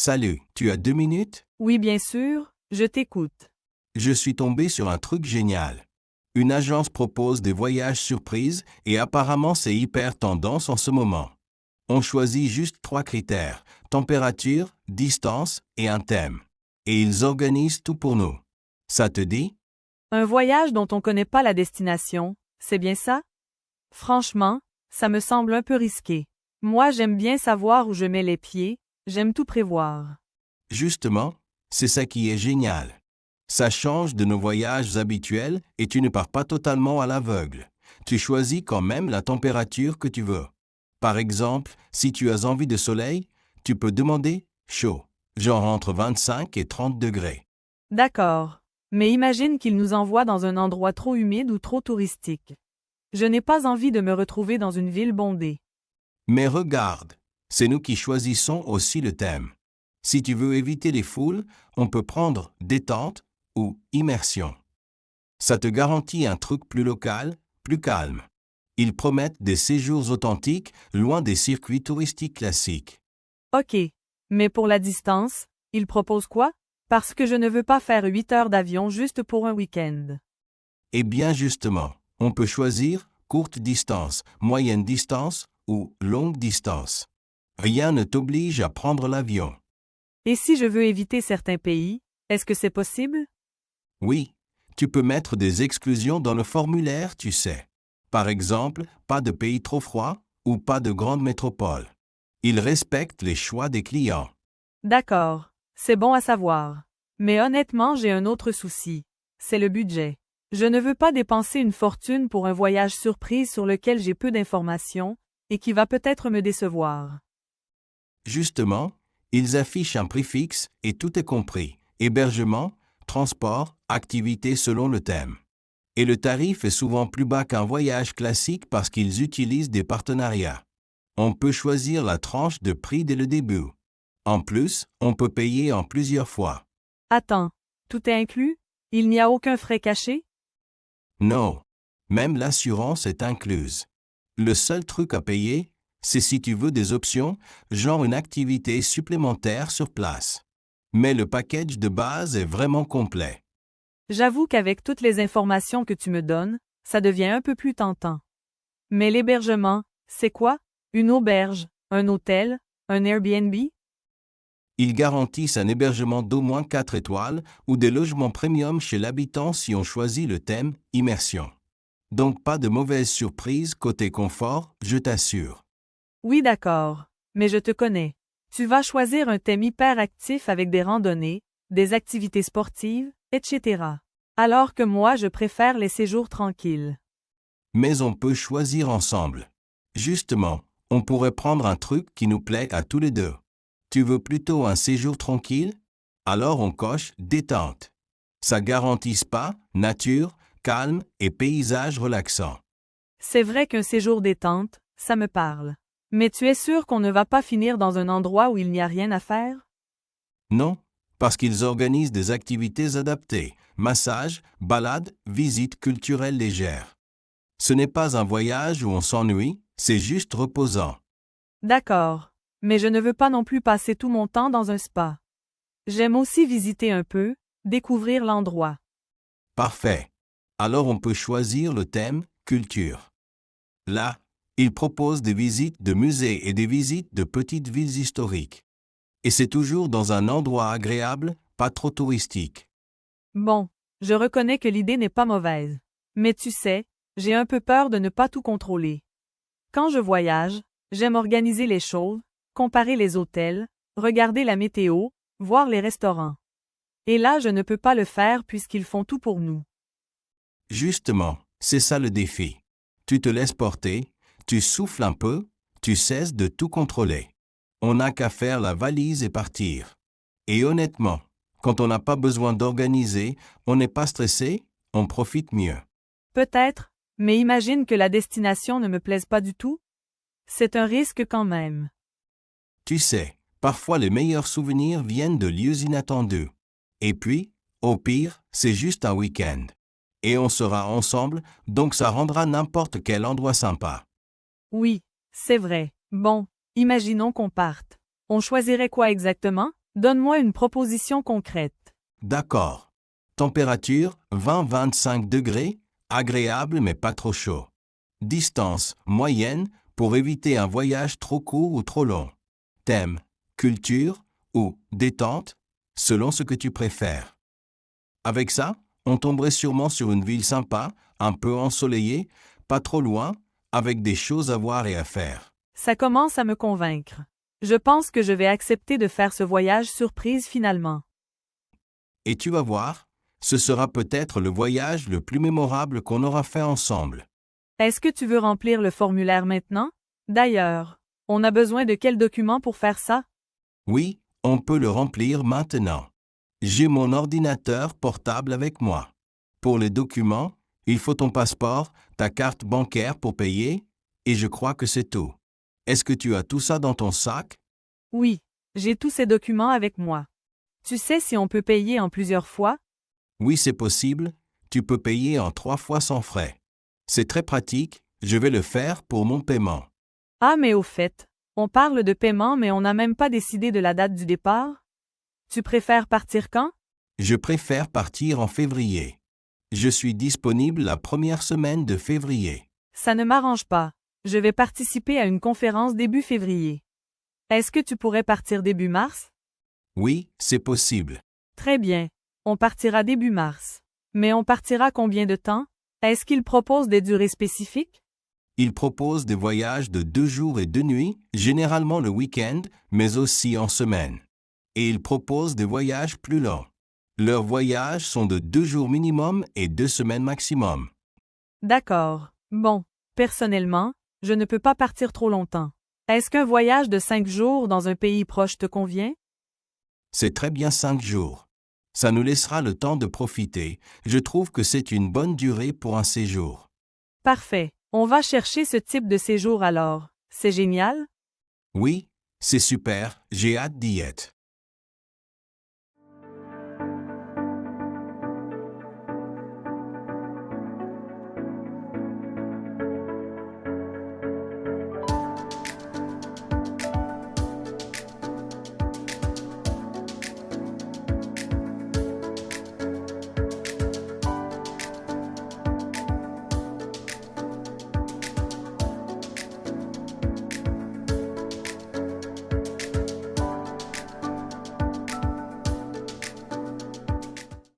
Salut, tu as 2 minutes? Oui, bien sûr, je t'écoute. Je suis tombé sur un truc génial. Une agence propose des voyages surprises et apparemment c'est hyper tendance en ce moment. On choisit juste 3 critères, température, distance et un thème. Et ils organisent tout pour nous. Ça te dit? Un voyage dont on ne connaît pas la destination, c'est bien ça? Franchement, ça me semble un peu risqué. Moi, j'aime bien savoir où je mets les pieds, j'aime tout prévoir. Justement, c'est ça qui est génial. Ça change de nos voyages habituels et tu ne pars pas totalement à l'aveugle. Tu choisis quand même la température que tu veux. Par exemple, si tu as envie de soleil, tu peux demander chaud, genre entre 25 et 30 degrés. D'accord. Mais imagine qu'ils nous envoient dans un endroit trop humide ou trop touristique. Je n'ai pas envie de me retrouver dans une ville bondée. Mais regarde, c'est nous qui choisissons aussi le thème. Si tu veux éviter les foules, on peut prendre détente ou immersion. Ça te garantit un truc plus local, plus calme. Ils promettent des séjours authentiques, loin des circuits touristiques classiques. OK. Mais pour la distance, ils proposent quoi? Parce que je ne veux pas faire 8 heures d'avion juste pour un week-end. Eh bien justement, on peut choisir courte distance, moyenne distance ou longue distance. Rien ne t'oblige à prendre l'avion. Et si je veux éviter certains pays, est-ce que c'est possible? Oui, tu peux mettre des exclusions dans le formulaire, tu sais. Par exemple, pas de pays trop froids ou pas de grandes métropoles. Ils respectent les choix des clients. D'accord. C'est bon à savoir. Mais honnêtement, j'ai un autre souci. C'est le budget. Je ne veux pas dépenser une fortune pour un voyage surprise sur lequel j'ai peu d'informations et qui va peut-être me décevoir. Justement, ils affichent un prix fixe et tout est compris. Hébergement, transport, activités selon le thème. Et le tarif est souvent plus bas qu'un voyage classique parce qu'ils utilisent des partenariats. On peut choisir la tranche de prix dès le début. En plus, on peut payer en plusieurs fois. Attends, tout est inclus? Il n'y a aucun frais caché? Non, même l'assurance est incluse. Le seul truc à payer, c'est si tu veux des options, genre une activité supplémentaire sur place. Mais le package de base est vraiment complet. J'avoue qu'avec toutes les informations que tu me donnes, ça devient un peu plus tentant. Mais l'hébergement, c'est quoi? Une auberge, un hôtel, un Airbnb? Ils garantissent un hébergement d'au moins 4 étoiles ou des logements premium chez l'habitant si on choisit le thème immersion. Donc pas de mauvaise surprise côté confort, je t'assure. Oui, d'accord. Mais je te connais. Tu vas choisir un thème hyper actif avec des randonnées, des activités sportives, etc. Alors que moi, je préfère les séjours tranquilles. Mais on peut choisir ensemble. Justement, on pourrait prendre un truc qui nous plaît à tous les deux. Tu veux plutôt un séjour tranquille? Alors on coche détente. Ça garantit spa, nature, calme et paysage relaxant. C'est vrai qu'un séjour détente, ça me parle. Mais tu es sûr qu'on ne va pas finir dans un endroit où il n'y a rien à faire? Non, parce qu'ils organisent des activités adaptées, massages, balades, visites culturelles légères. Ce n'est pas un voyage où on s'ennuie, c'est juste reposant. D'accord. Mais je ne veux pas non plus passer tout mon temps dans un spa. J'aime aussi visiter un peu, découvrir l'endroit. Parfait. Alors on peut choisir le thème culture. Là, ils proposent des visites de musées et des visites de petites villes historiques. Et c'est toujours dans un endroit agréable, pas trop touristique. Bon, je reconnais que l'idée n'est pas mauvaise. Mais tu sais, j'ai un peu peur de ne pas tout contrôler. Quand je voyage, j'aime organiser les choses, comparer les hôtels, regarder la météo, voir les restaurants. Et là, je ne peux pas le faire puisqu'ils font tout pour nous. Justement, c'est ça le défi. Tu te laisses porter, tu souffles un peu, tu cesses de tout contrôler. On n'a qu'à faire la valise et partir. Et honnêtement, quand on n'a pas besoin d'organiser, on n'est pas stressé, on profite mieux. Peut-être, mais imagine que la destination ne me plaise pas du tout. C'est un risque quand même. Tu sais, parfois les meilleurs souvenirs viennent de lieux inattendus. Et puis, au pire, c'est juste un week-end. Et on sera ensemble, donc ça rendra n'importe quel endroit sympa. Oui, c'est vrai. Bon, imaginons qu'on parte. On choisirait quoi exactement? Donne-moi une proposition concrète. D'accord. Température 20-25 degrés, agréable mais pas trop chaud. Distance moyenne pour éviter un voyage trop court ou trop long. Thème, culture ou détente, selon ce que tu préfères. Avec ça, on tomberait sûrement sur une ville sympa, un peu ensoleillée, pas trop loin, avec des choses à voir et à faire. Ça commence à me convaincre. Je pense que je vais accepter de faire ce voyage surprise finalement. Et tu vas voir, ce sera peut-être le voyage le plus mémorable qu'on aura fait ensemble. Est-ce que tu veux remplir le formulaire maintenant? D'ailleurs, on a besoin de quels documents pour faire ça? Oui, on peut le remplir maintenant. J'ai mon ordinateur portable avec moi. Pour les documents, il faut ton passeport, ta carte bancaire pour payer, et je crois que c'est tout. Est-ce que tu as tout ça dans ton sac? Oui, j'ai tous ces documents avec moi. Tu sais si on peut payer en plusieurs fois? Oui, c'est possible. Tu peux payer en 3 fois sans frais. C'est très pratique, je vais le faire pour mon paiement. Ah, mais au fait, on parle de paiement mais on n'a même pas décidé de la date du départ? Tu préfères partir quand? Je préfère partir en février. Je suis disponible la première semaine de février. Ça ne m'arrange pas. Je vais participer à une conférence début février. Est-ce que tu pourrais partir début mars? Oui, c'est possible. Très bien. On partira début mars. Mais on partira combien de temps? Est-ce qu'il propose des durées spécifiques? Il propose des voyages de 2 jours et 2 nuits, généralement le week-end, mais aussi en semaine. Et il propose des voyages plus longs. Leurs voyages sont de 2 jours minimum et 2 semaines maximum. D'accord. Bon. Personnellement, je ne peux pas partir trop longtemps. Est-ce qu'un voyage de 5 jours dans un pays proche te convient? C'est très bien 5 jours. Ça nous laissera le temps de profiter. Je trouve que c'est une bonne durée pour un séjour. Parfait. On va chercher ce type de séjour alors. C'est génial? Oui, c'est super, j'ai hâte d'y être.